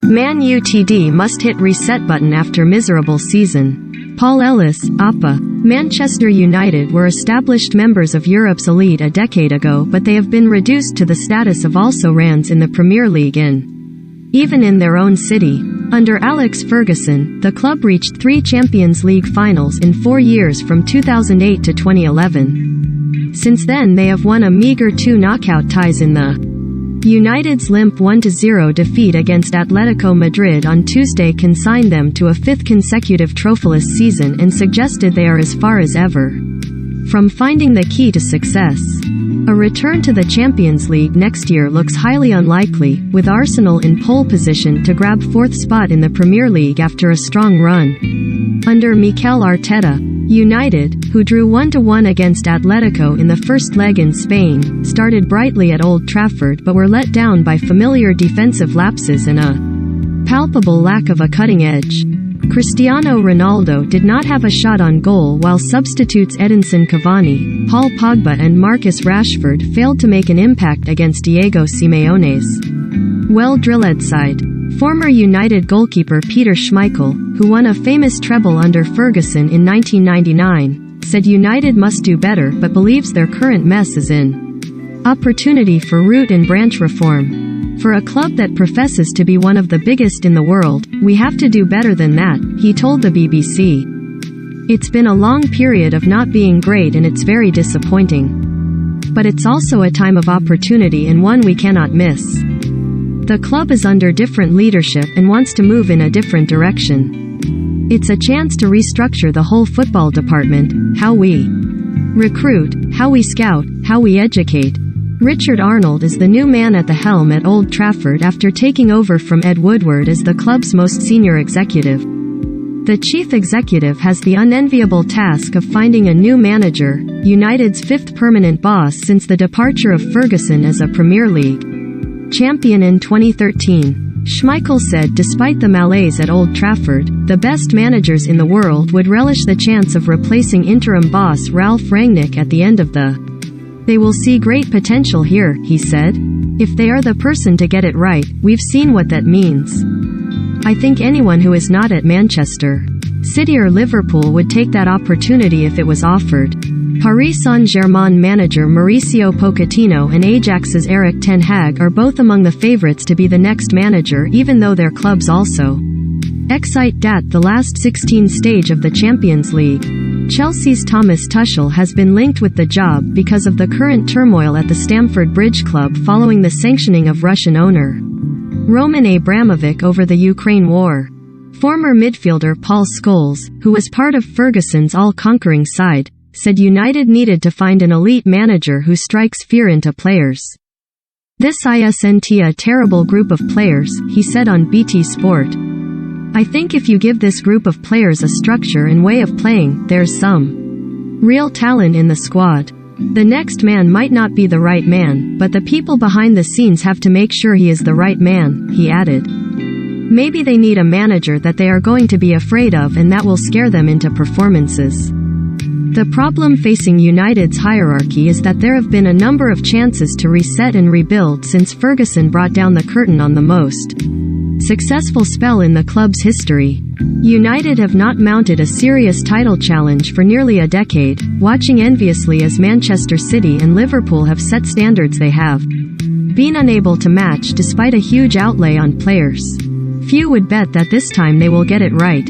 Man Utd must hit reset button after miserable season. Paul Ellis, APA. Manchester United were established members of Europe's elite a decade ago, but they have been reduced to the status of also-rans in the Premier League even in their own city. Under Alex Ferguson, the club reached 3 Champions League finals in 4 years from 2008 to 2011. Since then they have won a meager 2 knockout ties in the United's limp 1-0 defeat against Atletico Madrid on Tuesday consigned them to a 5th consecutive trophyless season and suggested they are as far as ever from finding the key to success. A return to the Champions League next year looks highly unlikely, with Arsenal in pole position to grab 4th spot in the Premier League after a strong run under Mikel Arteta. United, who drew 1-1 against Atletico in the first leg in Spain, started brightly at Old Trafford but were let down by familiar defensive lapses and a palpable lack of a cutting edge. Cristiano Ronaldo did not have a shot on goal, while substitutes Edinson Cavani, Paul Pogba and Marcus Rashford failed to make an impact against Diego Simeone's well-drilled side. Former United goalkeeper Peter Schmeichel, who won a famous treble under Ferguson in 1999, said United must do better but believes their current mess is an opportunity for root and branch reform. For a club that professes to be one of the biggest in the world, we have to do better than that, he told the BBC. It's been a long period of not being great and it's very disappointing. But it's also a time of opportunity and one we cannot miss. The club is under different leadership and wants to move in a different direction. It's a chance to restructure the whole football department, how we recruit, how we scout, how we educate. Richard Arnold is the new man at the helm at Old Trafford after taking over from Ed Woodward as the club's most senior executive. The chief executive has the unenviable task of finding a new manager, United's 5th permanent boss since the departure of Ferguson as a Premier League champion in 2013. Schmeichel said despite the malaise at Old Trafford, the best managers in the world would relish the chance of replacing interim boss Ralph Rangnick at the end of They will see great potential here, he said. If they are the person to get it right, we've seen what that means. I think anyone who is not at Manchester City or Liverpool would take that opportunity if it was offered. Paris Saint-Germain manager Mauricio Pochettino and Ajax's Erik ten Hag are both among the favourites to be the next manager, even though their clubs also excite at the last 16 stage of the Champions League. Chelsea's Thomas Tuchel has been linked with the job because of the current turmoil at the Stamford Bridge club following the sanctioning of Russian owner Roman Abramovich over the Ukraine war. Former midfielder Paul Scholes, who was part of Ferguson's all-conquering side, said United needed to find an elite manager who strikes fear into players. This isn't a terrible group of players, he said on BT Sport. I think if you give this group of players a structure and way of playing, there's some real talent in the squad. The next man might not be the right man, but the people behind the scenes have to make sure he is the right man, he added. Maybe they need a manager that they are going to be afraid of and that will scare them into performances. The problem facing United's hierarchy is that there have been a number of chances to reset and rebuild since Ferguson brought down the curtain on the most successful spell in the club's history. United have not mounted a serious title challenge for nearly a decade, watching enviously as Manchester City and Liverpool have set standards they have been unable to match despite a huge outlay on players. Few would bet that this time they will get it right.